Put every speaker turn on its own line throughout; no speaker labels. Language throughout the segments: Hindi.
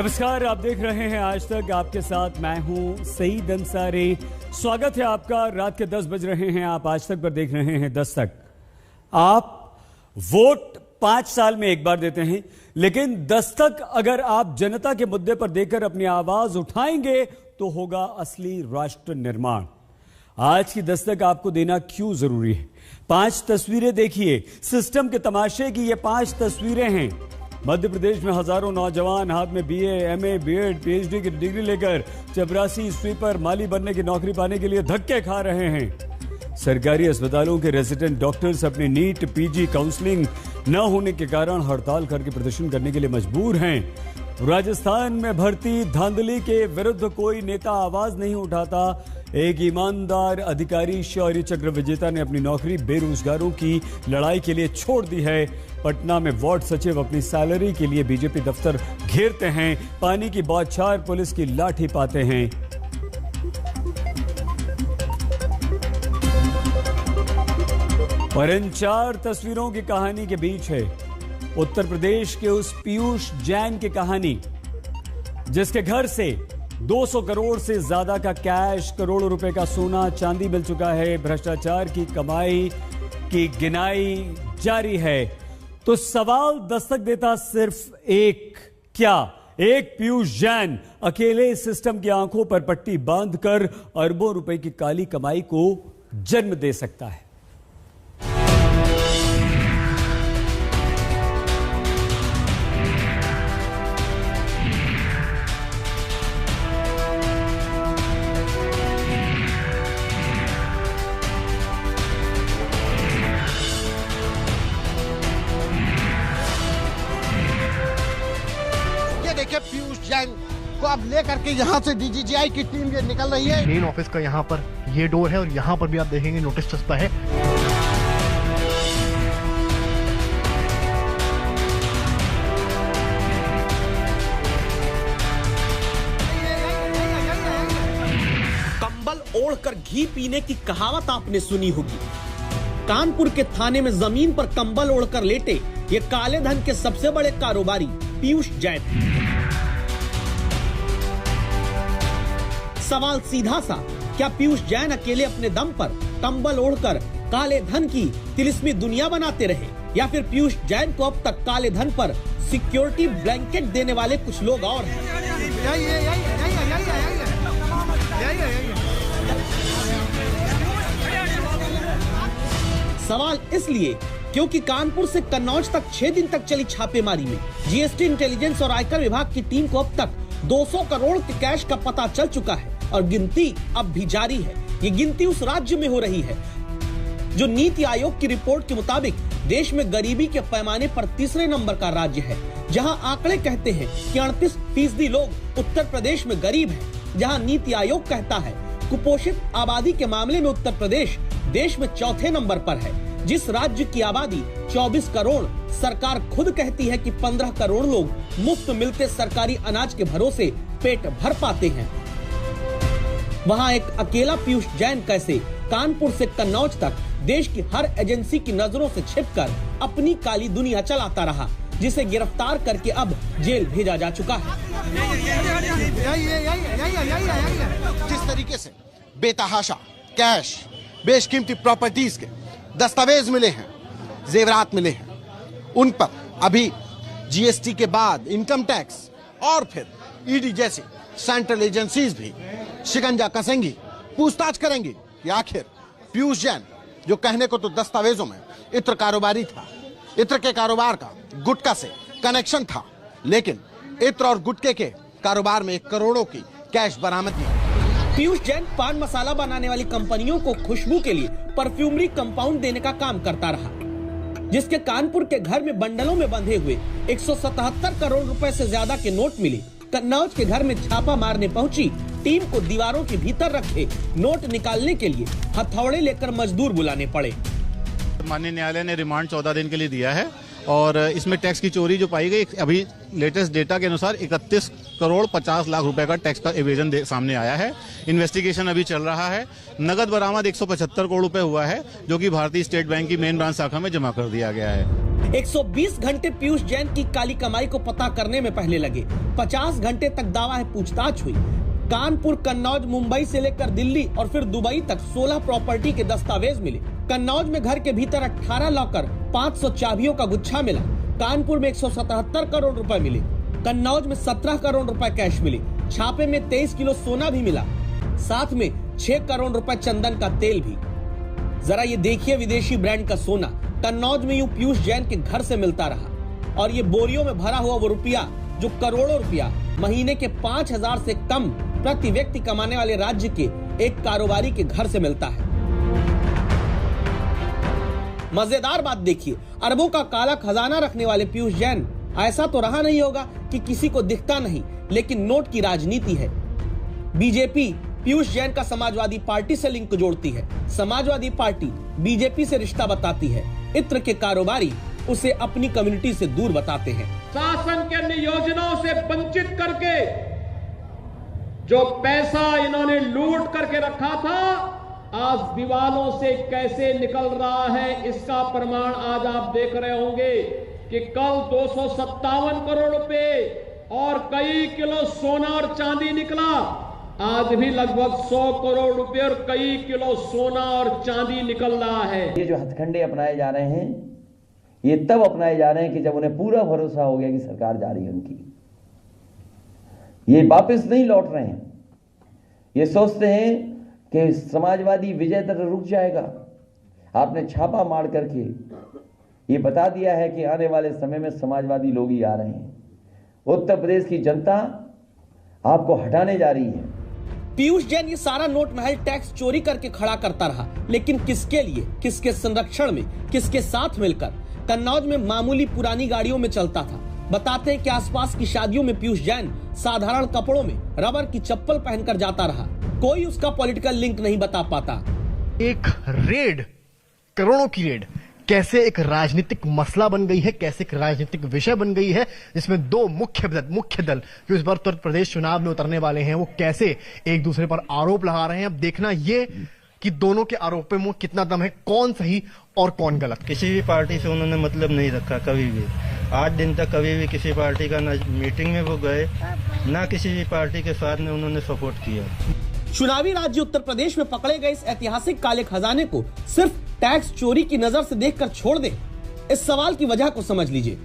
नमस्कार, आप देख रहे हैं आज तक। आपके साथ मैं हूं सईद अंसारी। स्वागत है आपका। रात के 10 बज रहे हैं। आप आज तक पर देख रहे हैं 10 तक। आप वोट 5 साल में एक बार देते हैं, लेकिन 10 तक अगर आप जनता के मुद्दे पर देकर अपनी आवाज उठाएंगे तो होगा असली राष्ट्र निर्माण। आज की 10 तक आपको देना क्यों जरूरी है? 5 तस्वीरें देखिए। सिस्टम के तमाशे की ये 5 तस्वीरें हैं। मध्य प्रदेश में हजारों नौजवान हाथ में बीए, एमए, बीएड, पीएचडी की डिग्री लेकर चपरासी, स्वीपर, माली बनने की नौकरी पाने के लिए धक्के खा रहे हैं। सरकारी अस्पतालों के रेजिडेंट डॉक्टर्स अपनी नीट, पीजी, काउंसलिंग न होने के कारण हड़ताल करके प्रदर्शन करने के लिए मजबूर हैं। राजस्थान में भर्ती धांधली के विरुद्ध कोई नेता आवाज नहीं उठाता। एक ईमानदार अधिकारी शौर्य चक्र विजेता ने अपनी नौकरी बेरोजगारों की लड़ाई के लिए छोड़ दी है। पटना में वार्ड सचिव अपनी सैलरी के लिए बीजेपी दफ्तर घेरते हैं। पानी की बौछार, पुलिस की लाठी पाते हैं। और इन 4 तस्वीरों की कहानी के बीच है उत्तर प्रदेश के उस पीयूष जैन की कहानी, जिसके घर से 200 करोड़ से ज्यादा का कैश, करोड़ों रुपए का सोना चांदी मिल चुका है। भ्रष्टाचार की कमाई की गिनाई जारी है। तो सवाल दस्तक देता सिर्फ एक, क्या एक पीयूष जैन अकेले सिस्टम की आंखों पर पट्टी बांधकर अरबों रुपए की काली कमाई को जन्म दे सकता है?
पीयूष जैन को अब लेकर के यहाँ से डीजीजीआई की टीम ये निकल रही है।
मेन ऑफिस का यहाँ पर ये डोर है और यहाँ पर भी आप देखेंगे नोटिस चस्पा है।
कंबल ओढ़कर घी पीने की कहावत आपने सुनी होगी। कानपुर के थाने में जमीन पर कंबल ओढ़कर लेटे ये काले धन के सबसे बड़े कारोबारी पीयूष जैन। सवाल सीधा सा, क्या पीयूष जैन अकेले अपने दम पर कंबल ओढ़कर काले धन की तिलिस्मी दुनिया बनाते रहे, या फिर पीयूष जैन को अब तक काले धन पर सिक्योरिटी ब्लैंकेट देने वाले कुछ लोग और हैं? सवाल इसलिए क्योंकि कानपुर से कन्नौज तक 6 दिन तक चली छापेमारी में जीएसटी, इंटेलिजेंस और आयकर विभाग की टीम को अब तक 200 करोड़ के कैश का पता चल चुका है और गिनती अब भी जारी है। ये गिनती उस राज्य में हो रही है जो नीति आयोग की रिपोर्ट के मुताबिक देश में गरीबी के पैमाने पर तीसरे नंबर का राज्य है, जहां आंकड़े कहते हैं कि 38% लोग उत्तर प्रदेश में गरीब हैं, जहां नीति आयोग कहता है कुपोषित आबादी के मामले में उत्तर प्रदेश देश में चौथे नंबर पर है। जिस राज्य की आबादी 24 करोड़, सरकार खुद कहती है कि 15 करोड़ लोग मुफ्त मिलते सरकारी अनाज के भरोसे पेट भर पाते हैं, वहां एक अकेला पीयूष जैन कैसे कानपुर से कन्नौज तक देश की हर एजेंसी की नजरों से छिपकर अपनी काली दुनिया चलाता रहा, जिसे गिरफ्तार करके अब जेल भेजा जा चुका है।
जिस तरीके से बेतहाशा कैश, बेशकीमती प्रॉपर्टीज के दस्तावेज मिले हैं, जेवरात मिले हैं, उन पर अभी जीएसटी के बाद इनकम टैक्स और फिर ईडी जैसी सेंट्रल एजेंसीज भी शिकंजा कसेंगी, पूछताछ करेंगी कि आखिर पीयूष जैन, जो कहने को तो दस्तावेजों में इत्र कारोबारी था, इत्र के कारोबार का गुटखा से कनेक्शन था, लेकिन इत्र और गुटखे के कारोबार में करोड़ों की कैश बरामदगी।
पीयूष जैन पान मसाला बनाने वाली कंपनियों को खुशबू के लिए परफ्यूमरी कंपाउंड देने का काम करता रहा, जिसके कानपुर के घर में बंडलों में बंधे हुए 177 करोड़ रुपए से ज्यादा के नोट मिले। कन्नौज के घर में छापा मारने पहुंची टीम को दीवारों के भीतर रखे नोट निकालने के लिए हथौड़े लेकर मजदूर बुलाने पड़े।
माननीय न्यायालय ने रिमांड 14 दिन के लिए दिया है और इसमें टैक्स की चोरी जो पाई गई, अभी लेटेस्ट डेटा के अनुसार 31 करोड़ 50 लाख रुपए का टैक्स का एवेजन सामने आया है। इन्वेस्टिगेशन अभी चल रहा है। नगद बरामद 175 करोड़ रुपए हुआ है, जो कि भारतीय स्टेट बैंक की मेन ब्रांच शाखा में जमा कर दिया गया है।
120 घंटे पीयूष जैन की काली कमाई को पता करने में पहले लगे। 50 घंटे तक दावा है पूछताछ हुई। कानपुर, कन्नौज, मुंबई से लेकर दिल्ली और फिर दुबई तक 16 प्रॉपर्टी के दस्तावेज मिले। कन्नौज में घर के भीतर 18 लॉकर, 500 चाबियों का गुच्छा मिला। कानपुर में 177 करोड़ रुपए मिले। कन्नौज में 17 करोड़ रुपए कैश मिले। छापे में 23 किलो सोना भी मिला, साथ में 6 करोड़ रुपए चंदन का तेल भी। जरा ये देखिए विदेशी ब्रांड का सोना कन्नौज में यूं पीयूष जैन के घर से मिलता रहा, और ये बोरियों में भरा हुआ वो रुपया जो करोड़ों रुपया महीने के 5,000 से कम प्रति व्यक्ति कमाने वाले राज्य के एक कारोबारी के घर से मिलता है। मजेदार बात देखिए, अरबों का काला खजाना रखने वाले पीयूष जैन ऐसा तो रहा नहीं होगा कि किसी को दिखता नहीं, लेकिन नोट की राजनीति है। बीजेपी पीयूष जैन का समाजवादी पार्टी से लिंक जोड़ती है, समाजवादी पार्टी बीजेपी से रिश्ता बताती है। इत्र के कारोबारी उसे अपनी कम्युनिटी से दूर बताते हैं।
शासन के नियोजनों से वंचित करके जो पैसा इन्होंने लूट करके रखा था, आज दीवालों से कैसे निकल रहा है, इसका प्रमाण आज आप देख रहे होंगे कि कल 257 करोड़ रुपए और कई किलो सोना और चांदी निकला। आज भी लगभग 100 करोड़ रुपए और कई किलो सोना और चांदी निकल रहा है।
ये जो हथकंडे अपनाए जा रहे हैं, ये तब अपनाए जा रहे हैं कि जब उन्हें पूरा भरोसा हो गया कि सरकार जा रही है उनकी। ये वापस नहीं लौट रहे हैं। ये सोचते हैं कि समाजवादी विजय दर रुक जाएगा। आपने छापा मार करके ये बता दिया है कि आने वाले समय में समाजवादी लोग ही आ रहे हैं। उत्तर प्रदेश की जनता आपको हटाने जा रही है।
पीयूष जैन ये सारा नोट महल टैक्स चोरी करके खड़ा करता रहा, लेकिन किसके लिए, किसके संरक्षण में, किसके साथ मिलकर? कन्नौज में मामूली पुरानी गाड़ियों में चलता था। बताते हैं कि आसपास की शादियों में पीयूष जैन साधारण कपड़ों में रबर की चप्पल पहनकर जाता रहा। कोई उसका पॉलिटिकल लिंक नहीं बता पाता। एक रेड, करोड़ों की रेड कैसे एक राजनीतिक मसला बन गई है, कैसे एक राजनीतिक विषय बन गई है, जिसमें दो मुख्य दल जो इस बार उत्तर प्रदेश चुनाव में उतरने वाले हैं, वो कैसे एक दूसरे पर आरोप लगा रहे हैं। अब देखना ये कि दोनों के आरोपों में कितना दम है, कौन सही और कौन गलत।
किसी भी पार्टी से उन्होंने मतलब नहीं रखा कभी भी। 8 दिन तक कभी भी किसी पार्टी का ना मीटिंग में वो गए, ना किसी भी पार्टी के साथ में उन्होंने सपोर्ट किया।
चुनावी राज्य उत्तर प्रदेश में पकड़े गए इस ऐतिहासिक काले खजाने को सिर्फ टैक्स चोरी की नजर से देखकर छोड़ दें? इस सवाल की वजह को समझ लीजिए।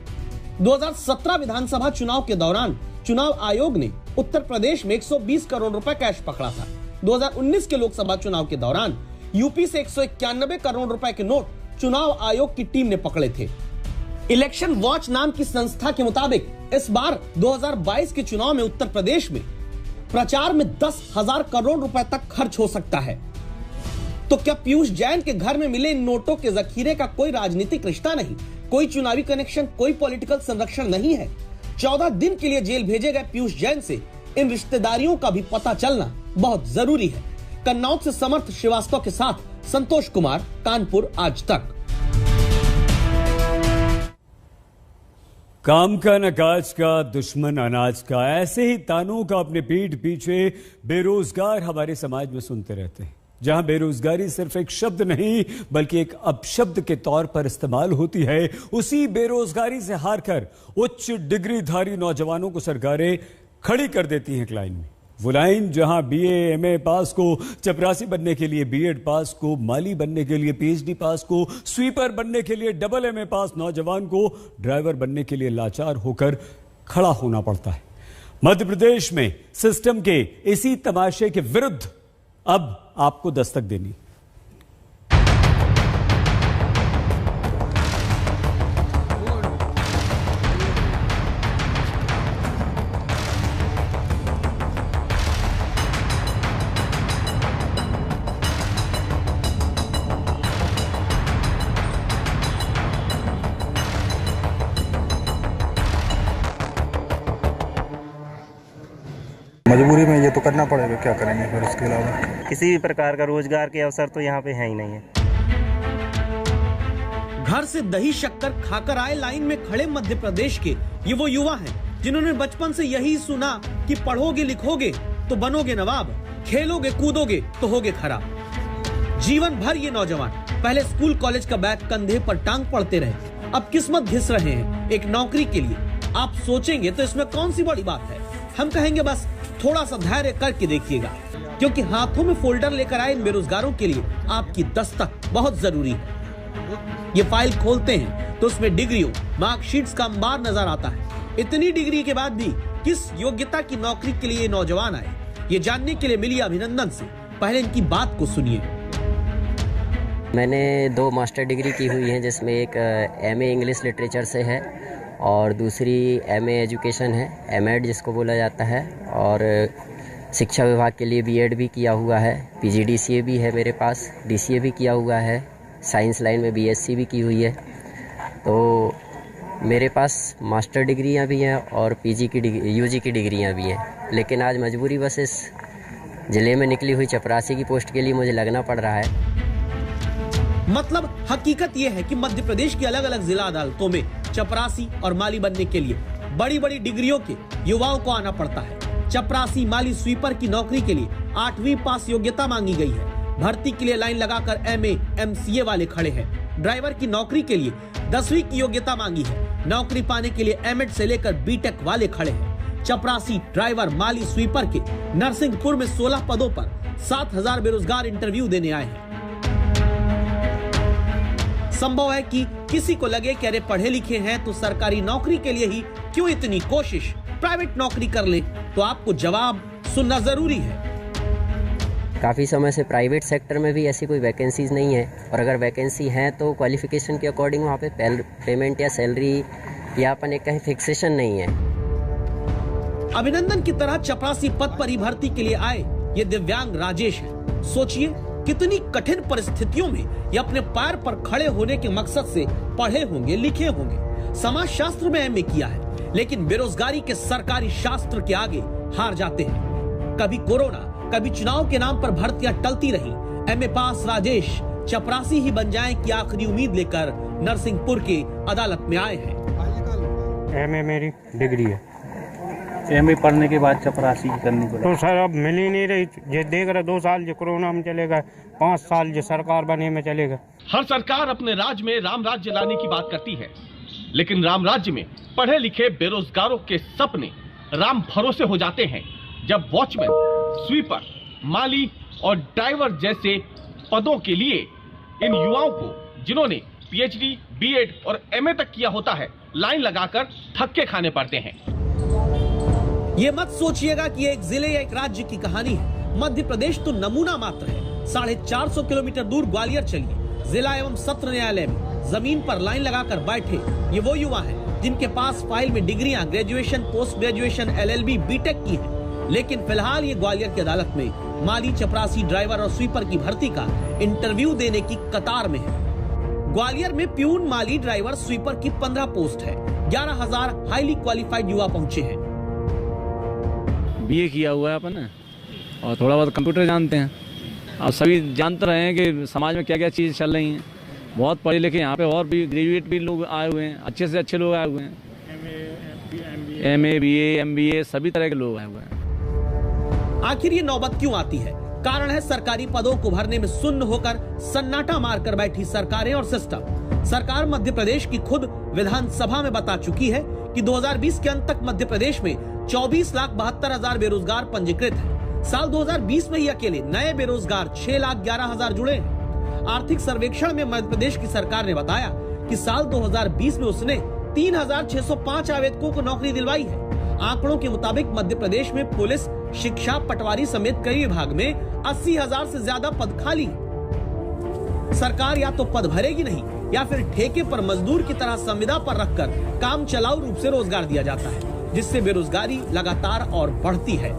2017 विधानसभा चुनाव के दौरान चुनाव आयोग ने उत्तर प्रदेश में 120 करोड़ रुपए कैश पकड़ा था। 2019 के लोकसभा चुनाव के दौरान यूपी से 191 करोड़ रुपए के नोट चुनाव आयोग की टीम ने पकड़े थे। इलेक्शन वॉच नाम की संस्था के मुताबिक इस बार 2022 के चुनाव में उत्तर प्रदेश में प्रचार में 10,000 करोड़ रुपए तक खर्च हो सकता है। तो क्या पीयूष जैन के घर में मिले इन नोटों के जखीरे का कोई राजनीतिक रिश्ता नहीं, कोई चुनावी कनेक्शन, कोई पॉलिटिकल संरक्षण नहीं है? 14 दिन के लिए जेल भेजे गए पीयूष जैन से इन रिश्तेदारियों का भी पता चलना बहुत जरूरी है। कन्नौज से समर्थ श्रीवास्तव के साथ संतोष कुमार, कानपुर आज तक।
काम का न काज का, दुश्मन अनाज का, ऐसे ही तानों का अपने पीठ पीछे बेरोजगार हमारे समाज में सुनते रहते हैं। जहां बेरोजगारी सिर्फ एक शब्द नहीं बल्कि एक अपशब्द के तौर पर इस्तेमाल होती है, उसी बेरोजगारी से हारकर उच्च डिग्रीधारी नौजवानों को सरकारें खड़ी कर देती हैं लाइन में। वो लाइन जहां बीए एमए पास को चपरासी बनने के लिए बीएड पास को, माली बनने के लिए पीएचडी पास को, स्वीपर बनने के लिए डबल एमए पास नौजवान को ड्राइवर बनने के लिए लाचार होकर खड़ा होना पड़ता है। मध्य प्रदेश में सिस्टम के इसी तमाशे के विरुद्ध अब आपको दस्तक देनी।
मजबूरी में ये तो करना पड़ेगा, क्या करेंगे फिर उसके अलावा।
किसी भी प्रकार का रोजगार के अवसर तो यहाँ पे है ही नहीं है।
घर से दही शक्कर खाकर आए लाइन में खड़े मध्य प्रदेश के ये वो युवा हैं जिन्होंने बचपन से यही सुना कि पढ़ोगे लिखोगे तो बनोगे नवाब, खेलोगे कूदोगे तो होगे खराब। जीवन भर ये नौजवान पहले स्कूल कॉलेज का बैग कंधे पर टांग पढ़ते रहे, अब किस्मत घिस रहे हैं एक नौकरी के लिए। आप सोचेंगे तो इसमें कौन सी बड़ी बात है। हम कहेंगे बस थोड़ा सा धैर्य करके देखिएगा, क्योंकि हाथों में फोल्डर लेकर आए इन बेरोजगारों के लिए आपकी दस्तक बहुत जरूरी है। ये फाइल खोलते हैं तो उसमें डिग्रियों, मार्कशीट्स का अंबार नजर आता है। इतनी डिग्री के बाद भी किस योग्यता की नौकरी के लिए नौजवान आए, ये जानने के लिए मिली अभिनंदन से। पहले इनकी बात को सुनिए।
मैंने 2 मास्टर डिग्री की हुई है, जिसमें एक एमए इंग्लिश लिटरेचर से है और दूसरी एमए एजुकेशन है, एमएड जिसको बोला जाता है, और शिक्षा विभाग के लिए बीएड भी किया हुआ है, पीजीडीसीए भी है मेरे पास, डीसीए भी किया हुआ है, साइंस लाइन में बीएससी भी की हुई है। तो मेरे पास मास्टर डिग्रियां भी हैं और पीजी की यूजी की डिग्रियां भी हैं, लेकिन आज मजबूरी बस इस ज़िले में निकली हुई चपरासी की पोस्ट के लिए मुझे लगना पड़ रहा है।
मतलब हकीकत यह है कि मध्य प्रदेश की अलग अलग जिला अदालतों में चपरासी और माली बनने के लिए बड़ी बड़ी डिग्रियों के युवाओं को आना पड़ता है। चपरासी, माली, स्वीपर की नौकरी के लिए 8वीं पास योग्यता मांगी गई है। भर्ती के लिए लाइन लगाकर एमए, एमसीए वाले खड़े हैं। ड्राइवर की नौकरी के लिए 10वीं की योग्यता मांगी है। नौकरी पाने के लिए एमएड से लेकर बीटेक वाले खड़े हैं। चपरासी, ड्राइवर, माली, स्वीपर के नरसिंहपुर में 16 पदों पर 7000 बेरोजगार इंटरव्यू देने आए हैं। संभव है कि किसी को लगे कि अरे पढ़े लिखे हैं तो सरकारी नौकरी के लिए ही क्यों इतनी कोशिश, प्राइवेट नौकरी कर ले। तो आपको जवाब सुनना जरूरी है।
काफ़ी समय से प्राइवेट सेक्टर में भी ऐसी कोई वैकेंसीज नहीं है, और अगर वैकेंसी है तो क्वालिफिकेशन के अकॉर्डिंग वहाँ पे पेमेंट या सैलरी या अपन एक कहीं फिक्सेशन नहीं है।
अभिनंदन की तरह चपरासी पद पर ही भर्ती के लिए आए ये दिव्यांग राजेश है। सोचिए कितनी कठिन परिस्थितियों में ये अपने पैर पर खड़े होने के मकसद से पढ़े होंगे, लिखे होंगे। समाज शास्त्र में एमए किया है, लेकिन बेरोजगारी के सरकारी शास्त्र के आगे हार जाते हैं। कभी कोरोना, कभी चुनाव के नाम पर भर्तियां टलती रही। एमए पास राजेश चपरासी ही बन जाएं की आखिरी उम्मीद लेकर नरसिंहपुर के अदालत में आए हैं।
एमए मेरी डिग्री है,
एमए पढ़ने के बाद चपरासी करनी पड़ी
तो सर अब मिल ही नहीं रही। ये देख रहे 2 साल जो कोरोना में चलेगा, 5 साल जो सरकार बने में चलेगा।
हर सरकार अपने राज्य में राम राज्य लाने की बात करती है, लेकिन राम राज्य में पढ़े लिखे बेरोजगारों के सपने राम भरोसे हो जाते हैं जब वॉचमैन, स्वीपर, माली और ड्राइवर जैसे पदों के लिए इन युवाओं को, जिन्होंने पीएचडी, बीएड और एमए तक किया होता है, लाइन लगाकर धक्के खाने पड़ते हैं।
ये मत सोचिएगा कि एक जिले या एक राज्य की कहानी है। मध्य प्रदेश तो नमूना मात्र है। 450 किलोमीटर दूर ग्वालियर चलिए, जिला एवं सत्र न्यायालय में जमीन पर लाइन लगाकर बैठे ये वो युवा हैं जिनके पास फाइल में डिग्रियां graduation, post graduation, LLB, BTech की है। लेकिन फिलहाल ये ग्वालियर की अदालत में माली, चपरासी, ड्राइवर और स्वीपर की भर्ती का इंटरव्यू देने की कतार में है। ग्वालियर में प्यून, माली, ड्राइवर, स्वीपर की 15 पोस्ट है। 11,000 हाईली क्वालिफाइड युवा पहुंचे हैं।
बीए किया हुआ है अपन ने, और थोड़ा बहुत कंप्यूटर जानते हैं। अब सभी जानते रहे हैं कि समाज में क्या क्या चीज़ चल रही हैं। बहुत पढ़े लिखे यहाँ पे और भी ग्रेजुएट भी लोग आए हुए हैं, अच्छे से अच्छे लोग आए हुए हैं। एमए, बीए, एमबीए सभी तरह के लोग आए हुए हैं।
आखिर ये नौबत क्यों आती है? कारण है सरकारी पदों को भरने में सुन्न होकर सन्नाटा मारकर बैठी सरकारें और सिस्टम। सरकार मध्य प्रदेश की खुद विधानसभा में बता चुकी है कि 2020 के अंत तक मध्य प्रदेश में 24,72,000 बेरोजगार पंजीकृत हैं। साल 2020 में ही अकेले नए बेरोजगार 6,11,000 जुड़े हैं। आर्थिक सर्वेक्षण में मध्य प्रदेश की सरकार ने बताया कि साल 2020 में उसने 3,605 आवेदकों को नौकरी दिलवाई है। आंकड़ों के मुताबिक मध्य प्रदेश में पुलिस, शिक्षा, पटवारी समेत कई विभाग में 80,000 से ज्यादा पद खाली है। सरकार या तो पद भरेगी नहीं या फिर ठेके पर मजदूर की तरह संविदा पर रखकर काम चलाऊ रूप से रोजगार दिया जाता है, जिससे बेरोजगारी लगातार और बढ़ती है।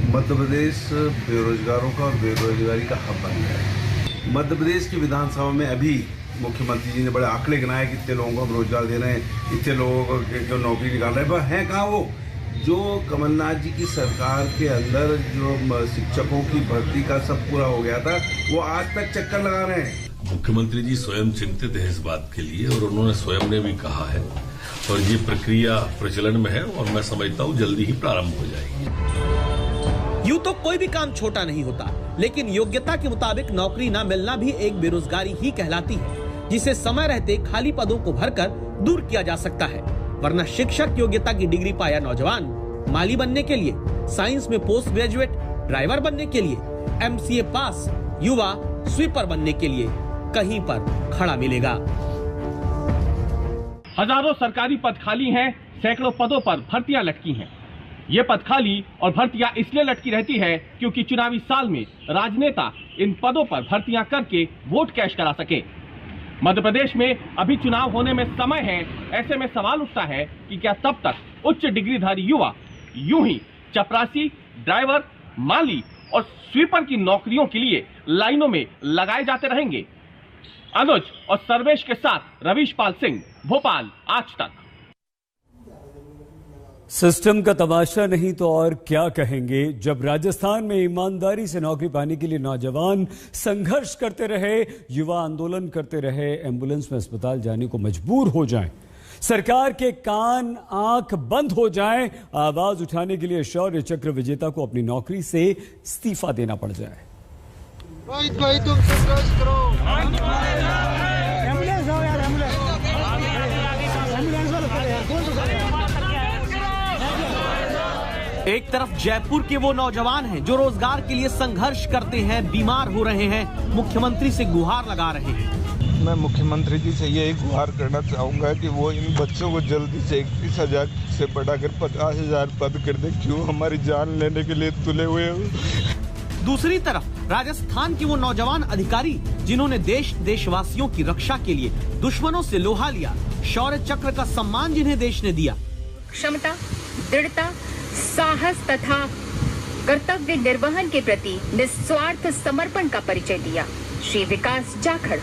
मध्य प्रदेश बेरोजगारों का और बेरोजगारी का हब बन गया है। मध्य प्रदेश की विधानसभा में अभी मुख्यमंत्री जी ने बड़े आंकड़े गिनाए, कितने लोगों को हम रोजगार दे रहे हैं, इतने लोगों को नौकरी निकाल रहे हैं, पर हैं कहाँ वो जो कमलनाथ जी की सरकार के अंदर जो शिक्षकों की भर्ती का सब पूरा हो गया था, वो आज तक चक्कर लगा रहे हैं।
मुख्यमंत्री जी स्वयं चिंतित है इस बात के लिए, और उन्होंने स्वयं ने भी कहा है, और ये प्रक्रिया प्रचलन में है और मैं समझता हूँ जल्दी ही प्रारंभ हो जाएगी।
यूं तो कोई भी काम छोटा नहीं होता, लेकिन योग्यता के मुताबिक नौकरी न मिलना भी एक बेरोजगारी ही कहलाती है। जिसे समय रहते खाली पदों को भरकर दूर किया जा सकता है। वरना शिक्षक योग्यता की डिग्री पाया नौजवान माली बनने के लिए, साइंस में पोस्ट ग्रेजुएट ड्राइवर बनने के लिए, MCA पास युवा स्वीपर बनने के लिए कहीं पर खड़ा मिलेगा।
हजारों सरकारी पद खाली हैं, सैकड़ों पदों पर भर्तियां लटकी हैं। ये पद खाली और भर्तियां इसलिए लटकी रहती है क्योंकि चुनावी साल में राजनेता इन पदों पर भर्तियां करके वोट कैश करा सके। मध्य प्रदेश में अभी चुनाव होने में समय है। ऐसे में सवाल उठता है कि क्या तब तक उच्च डिग्रीधारी युवा यूं ही चपरासी, ड्राइवर, माली और स्वीपर की नौकरियों के लिए लाइनों में लगाए जाते रहेंगे। अनुज और सर्वेश के साथ रवीश पाल सिंह, भोपाल, आज तक।
सिस्टम का तमाशा नहीं तो और क्या कहेंगे। जब राजस्थान में ईमानदारी से नौकरी पाने के लिए नौजवान संघर्ष करते रहे, युवा आंदोलन करते रहे, एम्बुलेंस में अस्पताल जाने को मजबूर हो जाएं, सरकार के कान आंख बंद हो जाएं, आवाज उठाने के लिए शौर्य चक्र विजेता को अपनी नौकरी से इस्तीफा देना पड़ जाए।
भाई तुम संघर्ष करो।
एक तरफ जयपुर के वो नौजवान हैं जो रोजगार के लिए संघर्ष करते हैं, बीमार हो रहे हैं, मुख्यमंत्री से गुहार लगा रहे हैं।
मैं मुख्यमंत्री जी से यही गुहार करना चाहूंगा कि वो इन बच्चों को जल्दी से 31,000 से बढ़ाकर 50,000 पद कर दे। क्यों हमारी जान लेने के लिए तुले हुए हो।
दूसरी तरफ राजस्थान के वो नौजवान अधिकारी जिन्होंने देशवासियों की रक्षा के लिए दुश्मनों से लोहा लिया, शौर्य चक्र का सम्मान जिन्हें देश ने दिया,
क्षमता, दृढ़ता, साहस तथा कर्तव्य निर्वहन के प्रति निस्वार्थ समर्पण का परिचय दिया, श्री विकास जाखड़।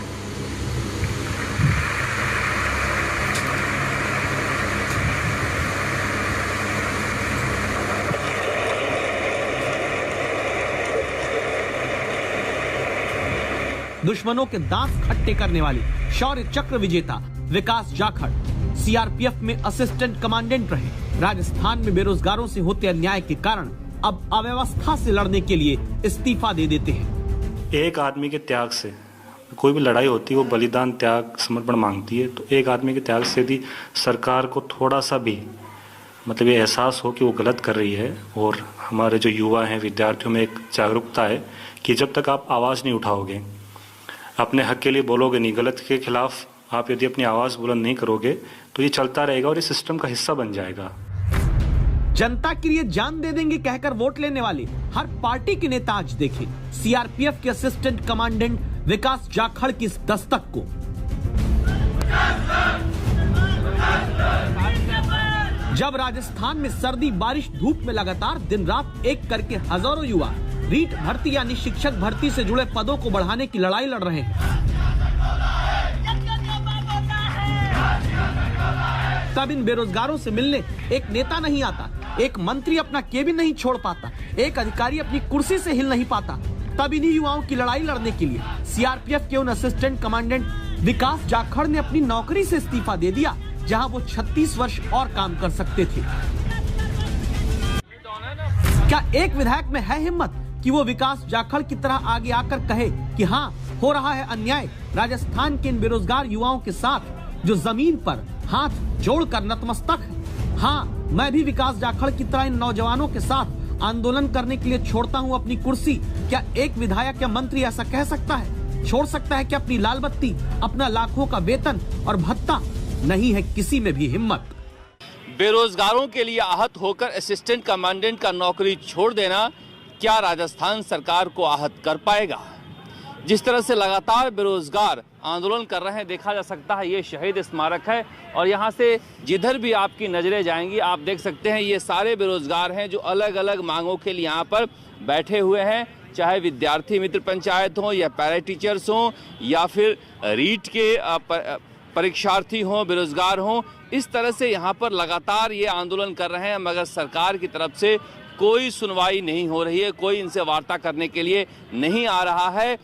दुश्मनों के दांत खट्टे करने वाले शौर्य चक्र विजेता विकास जाखड़ CRPF में असिस्टेंट कमांडेंट रहे। राजस्थान में बेरोजगारों से होते अन्याय के कारण अब अव्यवस्था से लड़ने के लिए इस्तीफा दे देते हैं।
एक आदमी के त्याग से कोई भी लड़ाई होती है, वो बलिदान, त्याग, समर्पण मांगती है। तो एक आदमी के त्याग से यदि सरकार को थोड़ा सा भी मतलब ये एहसास हो कि वो गलत कर रही है, और हमारे जो युवा हैं, विद्यार्थियों में एक जागरूकता है कि जब तक आप आवाज़ नहीं उठाओगे, अपने हक के लिए बोलोगे नहीं, गलत के खिलाफ आप यदि अपनी आवाज़ बुलंद नहीं करोगे, तो ये चलता रहेगा और ये सिस्टम का हिस्सा बन जाएगा।
जनता के लिए जान दे देंगे कहकर वोट लेने वाले हर पार्टी के नेता आज देखें CRPF के असिस्टेंट कमांडेंट विकास जाखड़ की इस दस्तक को। जब राजस्थान में सर्दी, बारिश, धूप में लगातार दिन रात एक करके हजारों युवा रीट भर्ती यानी शिक्षक भर्ती से जुड़े पदों को बढ़ाने की लड़ाई लड़ रहे हैं, तब इन बेरोजगारों से मिलने एक नेता नहीं आता, एक मंत्री अपना केबिन नहीं छोड़ पाता, एक अधिकारी अपनी कुर्सी से हिल नहीं पाता। तब इन्हीं युवाओं की लड़ाई लड़ने के लिए CRPF के उन असिस्टेंट कमांडेंट विकास जाखड़ ने अपनी नौकरी से इस्तीफा दे दिया, जहां वो 36 वर्ष और काम कर सकते थे। क्या एक विधायक में है हिम्मत कि वो विकास जाखड़ की तरह आगे आकर कहे कि हाँ, हो रहा है अन्याय राजस्थान के इन बेरोजगार युवाओं के साथ जो जमीन पर हाथ जोड़कर नतमस्तक है। हाँ, मैं भी विकास जाखड़ की तरह इन नौजवानों के साथ आंदोलन करने के लिए छोड़ता हूँ अपनी कुर्सी। क्या एक विधायक या मंत्री ऐसा कह सकता है? छोड़ सकता है कि अपनी लाल बत्ती, अपना लाखों का वेतन और भत्ता? नहीं है किसी में भी हिम्मत।
बेरोजगारों के लिए आहत होकर असिस्टेंट कमांडेंट का नौकरी छोड़ देना क्या राजस्थान सरकार को आहत कर पाएगा? जिस तरह से लगातार बेरोजगार आंदोलन कर रहे हैं, देखा जा सकता है ये शहीद स्मारक है, और यहाँ से जिधर भी आपकी नजरें जाएंगी आप देख सकते हैं ये सारे बेरोजगार हैं जो अलग अलग मांगों के लिए यहाँ पर बैठे हुए हैं, चाहे विद्यार्थी मित्र पंचायत हो या पैरा टीचर्स हो या फिर रीट के परीक्षार्थी हो, बेरोजगार हो। इस तरह से यहाँ पर लगातार ये आंदोलन कर रहे हैं, मगर सरकार की तरफ से कोई सुनवाई नहीं हो रही है, कोई इनसे वार्ता करने के लिए नहीं आ रहा है।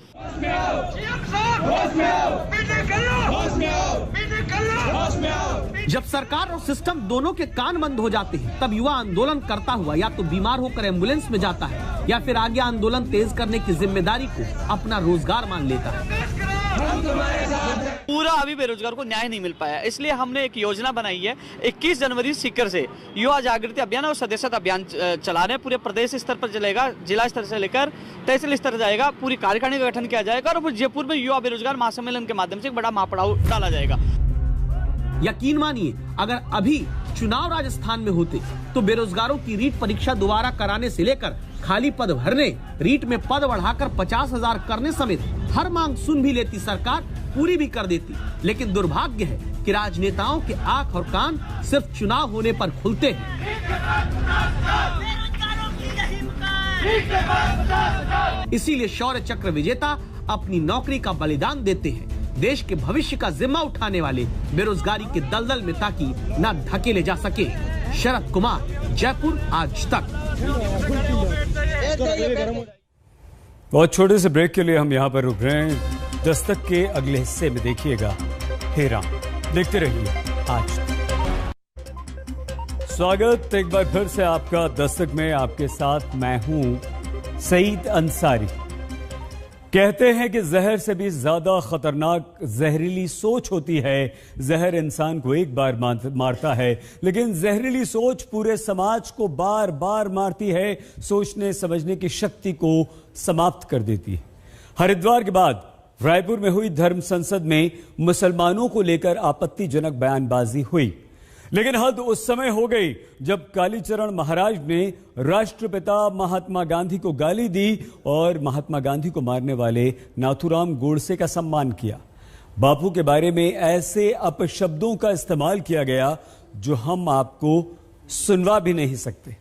जब सरकार और सिस्टम दोनों के कान बंद हो जाते हैं, तब युवा आंदोलन करता हुआ या तो बीमार होकर एम्बुलेंस में जाता है या फिर आगे आंदोलन तेज करने की जिम्मेदारी को अपना रोजगार मान लेता है।
पूरा अभी बेरोजगार को न्याय नहीं मिल पाया, इसलिए हमने एक योजना बनाई है। 21 जनवरी सीकर से युवा जागृति अभियान और सदस्यता अभियान चला रहे हैं। पूरे प्रदेश स्तर पर चलेगा, जिला स्तर से लेकर तहसील स्तर जाएगा, पूरी कार्यकारिणी का गठन किया जाएगा और जयपुर में युवा बेरोजगार महासम्मेलन के माध्यम से एक बड़ा महापड़ाव डाला जाएगा।
यकीन मानिए, अगर अभी चुनाव राजस्थान में होते तो बेरोजगारों की रीट परीक्षा दोबारा कराने से लेकर खाली पद भरने, रीट में पद बढ़ाकर 50,000 करने समेत हर मांग सुन भी लेती सरकार, पूरी भी कर देती। लेकिन दुर्भाग्य है कि राजनेताओं के आंख और कान सिर्फ चुनाव होने पर खुलते हैं। इसीलिए शौर्य चक्र विजेता अपनी नौकरी का बलिदान देते हैं, देश के भविष्य का जिम्मा उठाने वाले बेरोजगारी के दलदल में, ताकि न धकेले जा सके। शरद कुमार, जयपुर, आज तक।
बहुत छोटे से ब्रेक के लिए हम यहाँ पर रुक रहे हैं। दस्तक के अगले हिस्से में देखिएगा हेरा, देखते रहिए आज तक। स्वागत एक बार फिर से आपका दस्तक में। आपके साथ मैं हूं सईद अंसारी। कहते हैं कि जहर से भी ज्यादा खतरनाक जहरीली सोच होती है। जहर इंसान को एक बार मारता है, लेकिन जहरीली सोच पूरे समाज को बार बार मारती है, सोचने समझने की शक्ति को समाप्त कर देती है। हरिद्वार के बाद रायपुर में हुई धर्म संसद में मुसलमानों को लेकर आपत्तिजनक बयानबाजी हुई, लेकिन हद उस समय हो गई जब कालीचरण महाराज ने राष्ट्रपिता महात्मा गांधी को गाली दी और महात्मा गांधी को मारने वाले नाथूराम गोडसे का सम्मान किया। बापू के बारे में ऐसे अपशब्दों का इस्तेमाल किया गया जो हम आपको सुनवा भी नहीं सकते।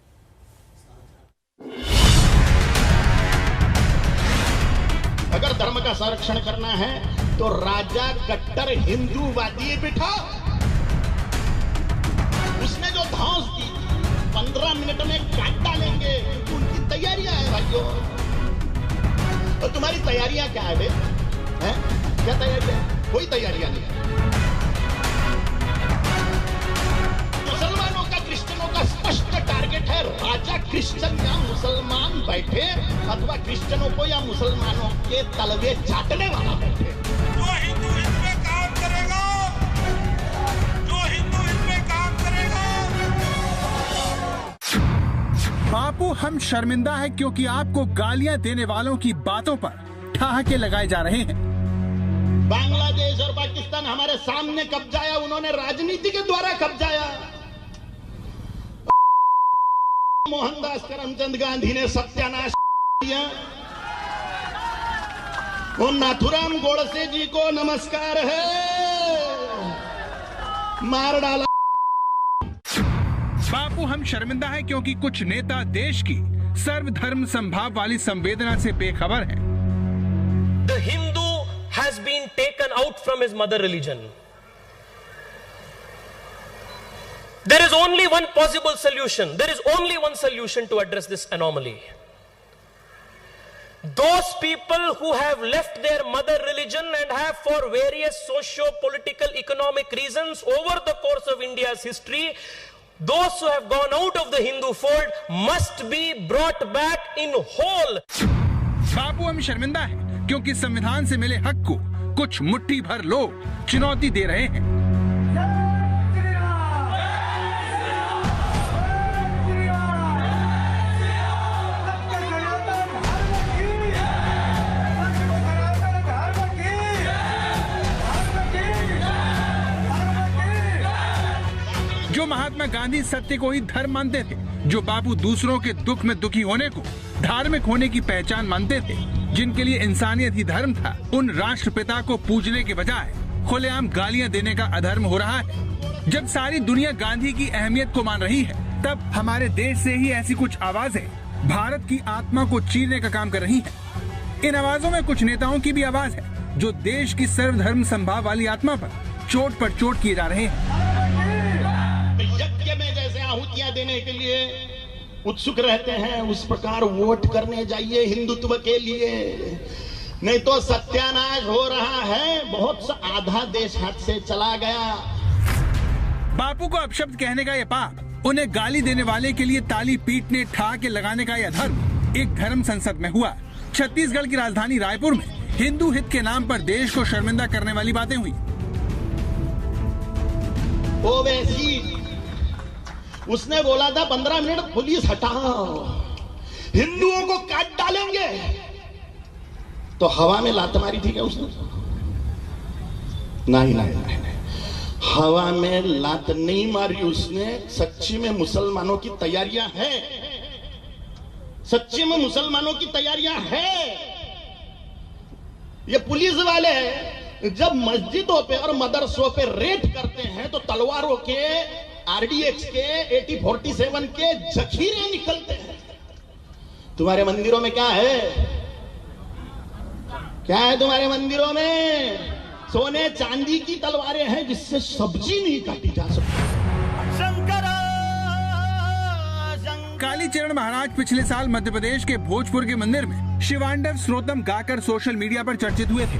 अगर धर्म का संरक्षण करना है तो राजा कट्टर हिंदूवादी बिठा। उसने जो धौंस दी 15 मिनट में काट डालेंगे, क्योंकि उनकी तैयारियां है भाइयों। और तुम्हारी तैयारियां क्या है बे? हैं? क्या तैयारियां? कोई तैयारियां नहीं। मुसलमानों का, क्रिश्चियनों का स्पष्ट टारगेट है, राजा क्रिश्चियन या मुसलमान बैठे अथवा क्रिश्चियनों को या मुसलमानों के तलवे चाटने वाला बैठे। जो हिंदू इसमें काम करेगा, जो हिंदू इसमें काम करेगा।
बापू, हम शर्मिंदा है क्योंकि आपको गालियां देने वालों की बातों पर ठहाके लगाए जा रहे हैं।
बांग्लादेश और पाकिस्तान हमारे सामने कब्जाया, उन्होंने राजनीति के द्वारा कब्जाया। मोहनदास करमचंद गांधी ने सत्यानाश किया। वो नाथूराम गोडसे जी को नमस्कार है, मार डाला।
बापू, हम शर्मिंदा है क्योंकि कुछ नेता देश की सर्वधर्म संभाव वाली संवेदना से बेखबर हैं।
The Hindu has been taken out from his mother religion. There is only one possible solution. There is only one solution to address this anomaly. Those people who have left their mother religion and have, for various socio-political, economic reasons over the course of India's history, those who have gone out of the Hindu fold must be brought back in whole.
बापू, हम शर्मिंदा हैं क्योंकि संविधान से मिले हक को कुछ मुट्ठी भर लोग चुनौती दे रहे हैं। जो महात्मा गांधी सत्य को ही धर्म मानते थे, जो बापू दूसरों के दुख में दुखी होने को धार्मिक होने की पहचान मानते थे, जिनके लिए इंसानियत ही धर्म था, उन राष्ट्रपिता को पूजने के बजाय खुलेआम गालियां देने का अधर्म हो रहा है। जब सारी दुनिया गांधी की अहमियत को मान रही है, तब हमारे देश से ही ऐसी कुछ आवाजें भारत की आत्मा को चीरने का काम कर रही हैं। इन आवाजों में कुछ नेताओं की भी आवाज है जो देश की सर्वधर्म संभाव वाली आत्मा पर चोट किए जा रहे हैं।
यज्ञ में जैसे आहुतियां देने के लिए उत्सुक रहते हैं, उस प्रकार वोट करने जाइए हिंदुत्व के लिए, नहीं तो सत्यानाश हो रहा है। बहुत सा आधा देश हाथ से चला गया।
बापू को अपशब्द कहने का यह पाप, उन्हें गाली देने वाले के लिए ताली पीटने ठहाके लगाने का यह धर्म एक धर्म संसद में हुआ। छत्तीसगढ़ की राजधानी रायपुर में हिंदू हित के नाम पर देश को शर्मिंदा करने वाली बातें हुई।
ओवैसी उसने बोला था 15 मिनट पुलिस हटाओ, हिंदुओं को काट डालेंगे, तो हवा में लात मारी थी क्या उसने? नहीं, हवा में लात नहीं मारी उसने। सच्ची में मुसलमानों की तैयारियां हैं, सच्ची में मुसलमानों की तैयारियां हैं। ये पुलिस वाले जब मस्जिदों पे और मदरसों पे रेड करते हैं तो तलवारों के, आरडीएक्स के, AK-47 के जखीरे निकलते हैं। तुम्हारे मंदिरों में क्या है? क्या है तुम्हारे मंदिरों में? सोने चांदी की तलवारें हैं जिससे सब्जी नहीं काटी जा सकती।
कालीचरण महाराज पिछले साल मध्य प्रदेश के भोजपुर के मंदिर में शिवांडव स्रोतम गाकर सोशल मीडिया पर चर्चित हुए थे।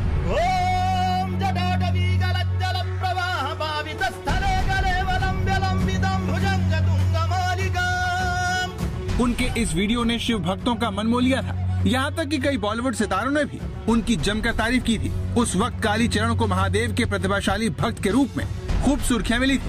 उनके इस वीडियो ने शिव भक्तों का मन मोह लिया था, यहाँ तक कि कई बॉलीवुड सितारों ने भी उनकी जमकर तारीफ की थी। उस वक्त कालीचरण को महादेव के प्रतिभाशाली भक्त के रूप में खूब सुर्खियां मिली थी।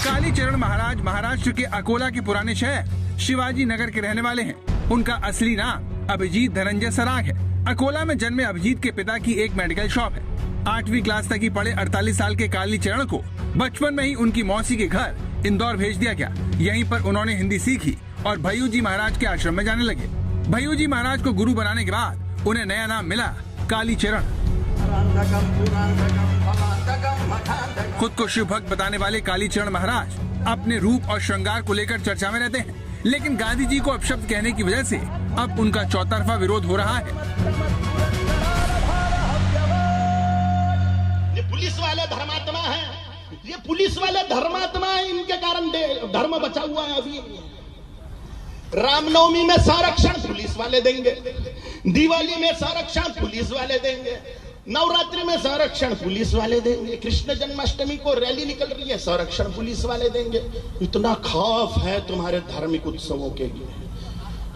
कालीचरण महाराज महाराष्ट्र के अकोला के पुराने शहर शिवाजी नगर के रहने वाले हैं। उनका असली नाम अभिजीत धनंजय सराग है। अकोला में जन्मे अभिजीत के पिता की एक मेडिकल शॉप है। 8वीं क्लास तक ही पढ़े 48 साल के कालीचरण को बचपन में ही उनकी मौसी के घर इंदौर भेज दिया गया। यहीं पर उन्होंने हिंदी सीखी और भैयू जी महाराज के आश्रम में जाने लगे। भैयू जी महाराज को गुरु बनाने के बाद उन्हें नया नाम मिला कालीचरण। खुद को शिव भक्त बताने वाले कालीचरण महाराज अपने रूप और श्रृंगार को लेकर चर्चा में रहते हैं, लेकिन गांधी जी को अपशब्द कहने की वजह से अब उनका चौतरफा विरोध हो रहा है।
ये पुलिस वाले धर्मात्मा हैं, ये पुलिस वाले धर्मात्मा हैं, इनके कारण धर्म बचा हुआ है। अभी रामनवमी में संरक्षण पुलिस वाले देंगे, दिवाली में संरक्षण पुलिस वाले देंगे, नवरात्रि में संरक्षण पुलिस वाले देंगे, कृष्ण जन्माष्टमी को रैली निकल रही है, संरक्षण पुलिस वाले देंगे। इतना खौफ है तुम्हारे धार्मिक उत्सवों के लिए,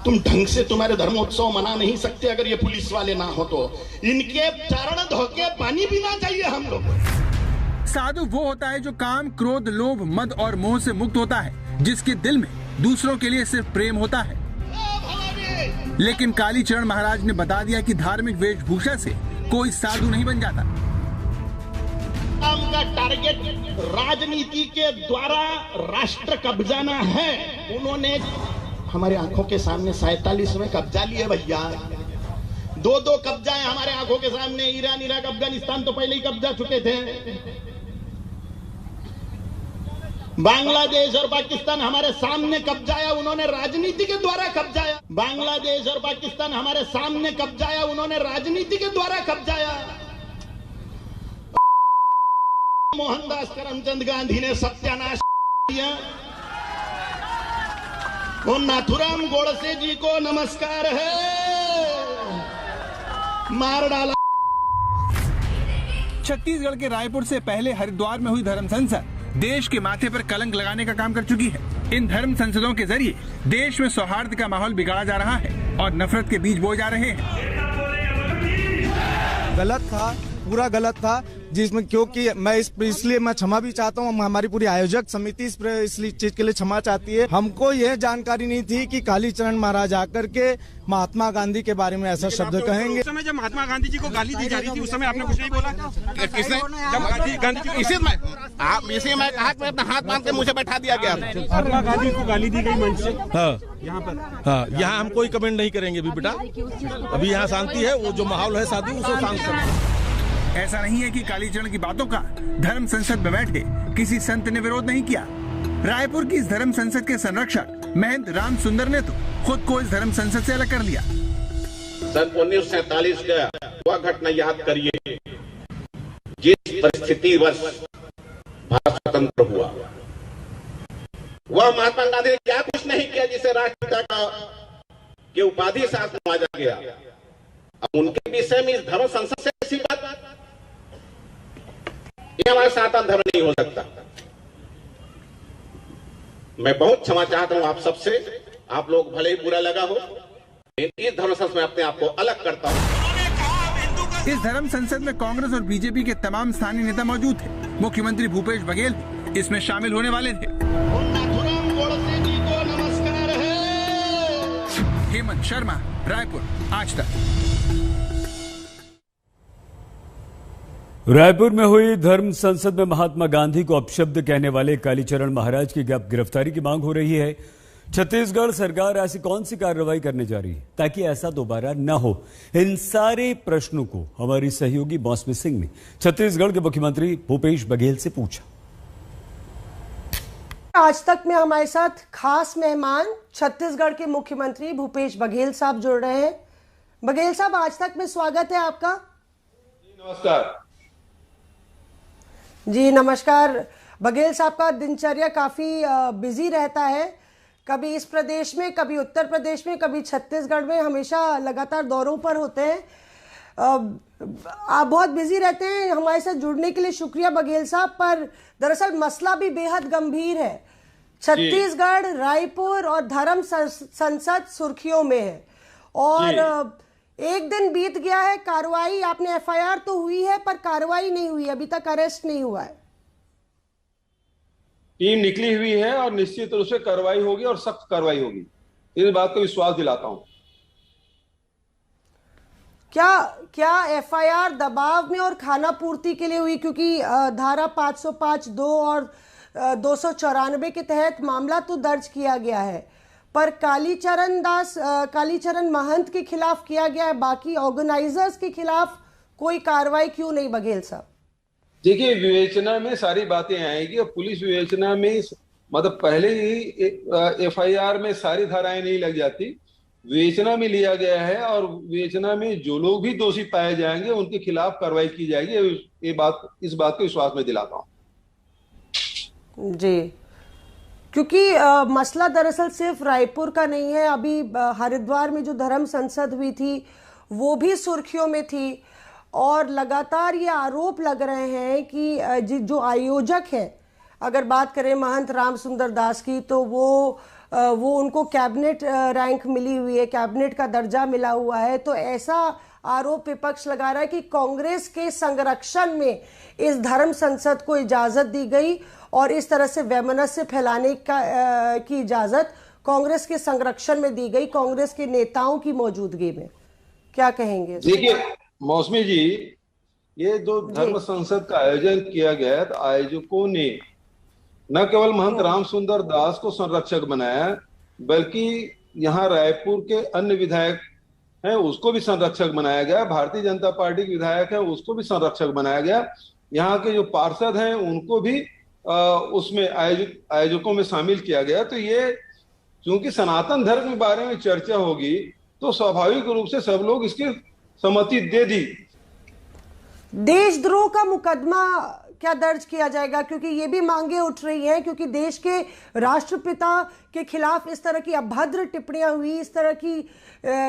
तुम ढंग से तुम्हारे धर्मोत्सव मना नहीं सकते अगर ये पुलिस वाले ना हो तो। इनके चरण धो के पानी पीना चाहिए हम लोग।
साधु वो होता है जो काम, क्रोध, लोभ, मद और मोह से मुक्त होता है, जिसके दिल में दूसरों के लिए सिर्फ प्रेम होता है। लेकिन कालीचरण महाराज ने बता दिया कि धार्मिक वेशभूषा से कोई साधु नहीं बन जाता।
का टारगेट राजनीति के द्वारा राष्ट्र कब्जाना है। उन्होंने हमारे आंखों के सामने 47 में कब्जा लिए भैया, 2-2 कब्जा है हमारे आंखों के सामने। ईरान, इराक, अफगानिस्तान तो पहले ही कब्जा चुके थे। बांग्लादेश और पाकिस्तान हमारे सामने कब्जाया, उन्होंने राजनीति के द्वारा कब्जाया। बांग्लादेश और पाकिस्तान हमारे सामने कब्जाया, उन्होंने राजनीति के द्वारा कब्जाया। मोहनदास करमचंद गांधी ने सत्यानाश किया। वो नाथुराम गोडसे जी को नमस्कार है, मार डाला।
छत्तीसगढ़ के रायपुर से पहले हरिद्वार में हुई धर्म संसद देश के माथे पर कलंक लगाने का काम कर चुकी है। इन धर्म संसदों के जरिए देश में सौहार्द का माहौल बिगाड़ा जा रहा है और नफरत के बीज बोए जा रहे हैं।
गलत था, पूरा गलत था, जिसमें क्योंकि मैं इसलिए मैं क्षमा भी चाहता हूँ। हमारी पूरी आयोजक समिति इस चीज के लिए क्षमा चाहती है। हमको यह जानकारी नहीं थी कि कालीचरण महाराज आकर के महात्मा गांधी के बारे में ऐसा शब्द कहेंगे।
उस समय जब महात्मा गांधी जी को गाली दी जा रही थी, उस समय आपने कुछ नहीं बोला? किसने? जब गांधी जी इसी मैं कहा कि अपना हाथ बांध के मुझे बैठा दिया गया।
महात्मा गांधी को गाली दी गई मंच से।
हाँ, यहाँ पर हाँ, यहाँ हम कोई कमेंट नहीं करेंगे अभी बेटा। अभी यहाँ शांति है, वो जो माहौल है शादी उसको शांत करें।
ऐसा नहीं है कि कालीचरण की बातों का धर्म संसद में बैठे किसी संत ने विरोध नहीं किया। रायपुर की इस धर्म संसद के संरक्षक महंत राम सुंदर ने तो खुद को इस धर्म संसद से अलग कर लिया।
सन 1947 का वह घटना याद करिए जिस परिस्थिति वर्ष भारत स्वतंत्र हुआ। वह महात्मा गांधी ने क्या कुछ नहीं किया जिसे राष्ट्रपिता का के उपाधि से नवाजा गया। अब उनके विषय में इस धर्म संसद से ऐसी बात, ये हमारा सनातन धर्म नहीं हो सकता। मैं बहुत क्षमा चाहता हूं आप सबसे। आप लोग भले ही बुरा लगा हो,
इस धर्म संसद में अपने आप को अलग करता हूँ।
इस धर्म संसद में कांग्रेस और बीजेपी के तमाम स्थानीय नेता मौजूद थे। मुख्यमंत्री भूपेश बघेल इसमें शामिल होने वाले थे। हेमंत शर्मा, रायपुर, आज तक।
रायपुर में हुई धर्म संसद में महात्मा गांधी को अपशब्द कहने वाले कालीचरण महाराज की गिरफ्तारी की मांग हो रही है। छत्तीसगढ़ सरकार ऐसी कौन सी कार्रवाई करने जा रही है ताकि ऐसा दोबारा न हो? इन सारे प्रश्नों को हमारी सहयोगी मौसमी सिंह ने छत्तीसगढ़ के मुख्यमंत्री भूपेश बघेल से पूछा।
आज तक में हमारे साथ खास मेहमान छत्तीसगढ़ के मुख्यमंत्री भूपेश बघेल साहब जुड़ रहे हैं। बघेल साहब, आज तक में स्वागत है आपका।
नमस्कार
जी। नमस्कार। बघेल साहब का दिनचर्या काफी बिजी रहता है, कभी इस प्रदेश में, कभी उत्तर प्रदेश में, कभी छत्तीसगढ़ में, हमेशा लगातार दौरों पर होते हैं। आप बहुत बिजी रहते हैं। हमारे साथ जुड़ने के लिए शुक्रिया बघेल साहब। पर दरअसल मसला भी बेहद गंभीर है। छत्तीसगढ़, रायपुर और धर्म संसद सुर्खियों में है और एक दिन बीत गया है, कार्रवाई, आपने एफआईआर तो हुई है पर कार्रवाई नहीं हुई, अभी तक अरेस्ट नहीं हुआ है।
टीम निकली हुई है और निश्चित रूप से कार्रवाई होगी और सख्त कार्रवाई होगी, इस बात को विश्वास दिलाता हूं।
क्या एफआईआर दबाव में और खाना पूर्ति के लिए हुई? क्योंकि धारा 505(2) और 294 के तहत मामला तो दर्ज किया गया है, पर कालीचरण महंत के खिलाफ किया गया है, बाकी ऑर्गेनाइजर्स के खिलाफ कोई कार्रवाई क्यों नहीं बघेल साहब?
देखिए, विवेचना में सारी बातें आएगी और पुलिस विवेचना में मतलब पहले ही एफआईआर में सारी धाराएं नहीं लग जाती, विवेचना में लिया गया है और विवेचना में जो लोग भी दोषी पाए जाएंगे उनके खिलाफ कार्रवाई की जाएगी। इस बात को विश्वास में दिलाता हूं
जी। क्योंकि मसला दरअसल सिर्फ रायपुर का नहीं है। अभी हरिद्वार में जो धर्म संसद हुई थी वो भी सुर्खियों में थी और लगातार ये आरोप लग रहे हैं कि जो आयोजक है, अगर बात करें महंत राम सुंदर दास की, तो वो उनको कैबिनेट रैंक मिली हुई है, कैबिनेट का दर्जा मिला हुआ है। तो ऐसा आरोप विपक्ष लगा रहा है कि कांग्रेस के संरक्षण में इस धर्म संसद को इजाजत दी गई और इस तरह से वैमनस्य फैलाने की इजाजत कांग्रेस के संरक्षण में दी गई, कांग्रेस के नेताओं की मौजूदगी में। क्या कहेंगे?
देखिए मौसमी जी, ये जो धर्म संसद का आयोजन किया गया, तो आयोजकों ने न केवल महंत राम सुंदर दास को संरक्षक बनाया, बल्कि यहाँ रायपुर के अन्य विधायक हैं उसको भी संरक्षक बनाया गया, भारतीय जनता पार्टी के विधायक है उसको भी संरक्षक बनाया गया, यहाँ के जो पार्षद हैं उनको भी उसमें आयोजकों में शामिल किया गया। तो ये क्योंकि सनातन धर्म के बारे में चर्चा होगी तो स्वाभाविक रूप से सब लोग इसकी सहमति दे दी।
देशद्रोह का मुकदमा क्या दर्ज किया जाएगा? क्योंकि ये भी मांगे उठ रही हैं, क्योंकि देश के राष्ट्रपिता के खिलाफ इस तरह की अभद्र टिप्पणियां हुई, इस तरह की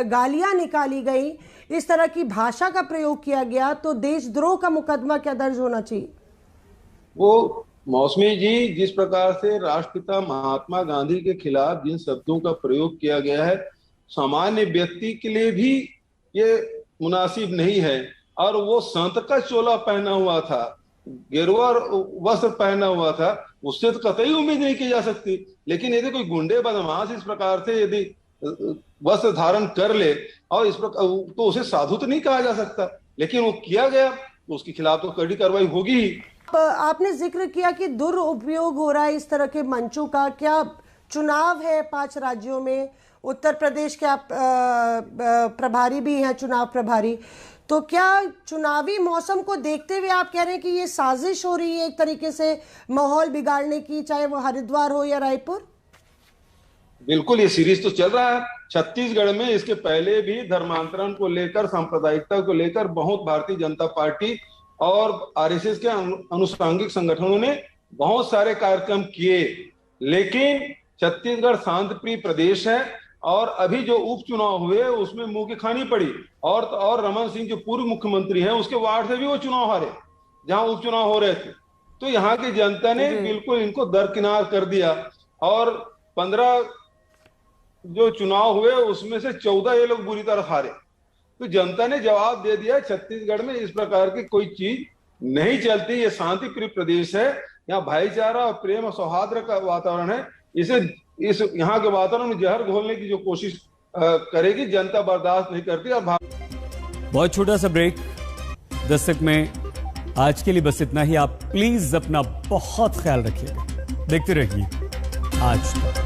गालियां निकाली गई, इस तरह की भाषा का प्रयोग किया गया, तो देशद्रोह का मुकदमा क्या दर्ज होना चाहिए?
वो मौसमी जी, जिस प्रकार से राष्ट्रपिता महात्मा गांधी के खिलाफ जिन शब्दों का प्रयोग किया गया है, सामान्य व्यक्ति के लिए भी ये मुनासिब नहीं है। और वो संत का चोला पहना हुआ था, गेरुआ वस्त्र पहना हुआ था, उससे तो कतई उम्मीद नहीं की जा सकती। लेकिन यदि कोई गुंडे बदमाश इस प्रकार से यदि वस्त्र धारण कर ले और इस प्रकार, तो उसे साधु तो नहीं कहा जा सकता, लेकिन वो किया गया तो उसके खिलाफ तो कड़ी कार्रवाई होगी ही।
आपने जिक्र किया कि दुरुपयोग हो रहा है इस तरह के मंचों का। क्या चुनाव है 5 राज्यों में, उत्तर प्रदेश के आप प्रभारी भी हैं, चुनाव प्रभारी, तो क्या चुनावी मौसम को देखते हुए आप कह रहे हैं कि ये साजिश हो रही है एक तरीके से माहौल बिगाड़ने की, चाहे वो हरिद्वार हो या रायपुर?
बिल्कुल, ये सीरीज तो चल रहा है छत्तीसगढ़ में। इसके पहले भी धर्मांतरण को लेकर, सांप्रदायिकता को लेकर बहुत भारतीय जनता पार्टी और आरएसएस के अनुषंगिक संगठनों ने बहुत सारे कार्यक्रम किए, लेकिन छत्तीसगढ़ शांत प्रिय प्रदेश है और अभी जो उपचुनाव हुए उसमें मुंह की खानी पड़ी। और रमन सिंह जो पूर्व मुख्यमंत्री हैं उसके वार्ड से भी वो चुनाव हारे जहां उपचुनाव हो रहे थे। तो यहाँ की जनता ने बिल्कुल इनको दरकिनार कर दिया और जो चुनाव हुए उसमें से 14 ये लोग बुरी तरह हारे। तो जनता ने जवाब दे दिया, छत्तीसगढ़ में इस प्रकार की कोई चीज नहीं चलती। ये शांति प्रिय प्रदेश है, यहाँ भाईचारा और प्रेम और सौहार्द का वातावरण है। इस यहाँ के वातावरण में जहर घोलने की जो कोशिश करेगी जनता बर्दाश्त नहीं करती। और
बहुत छोटा सा ब्रेक दस्तक में, आज के लिए बस इतना ही। आप प्लीज अपना बहुत ख्याल रखिएगा, देखते रहिए आज तक।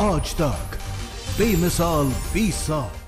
आज तक बेमिसाल 20 साल।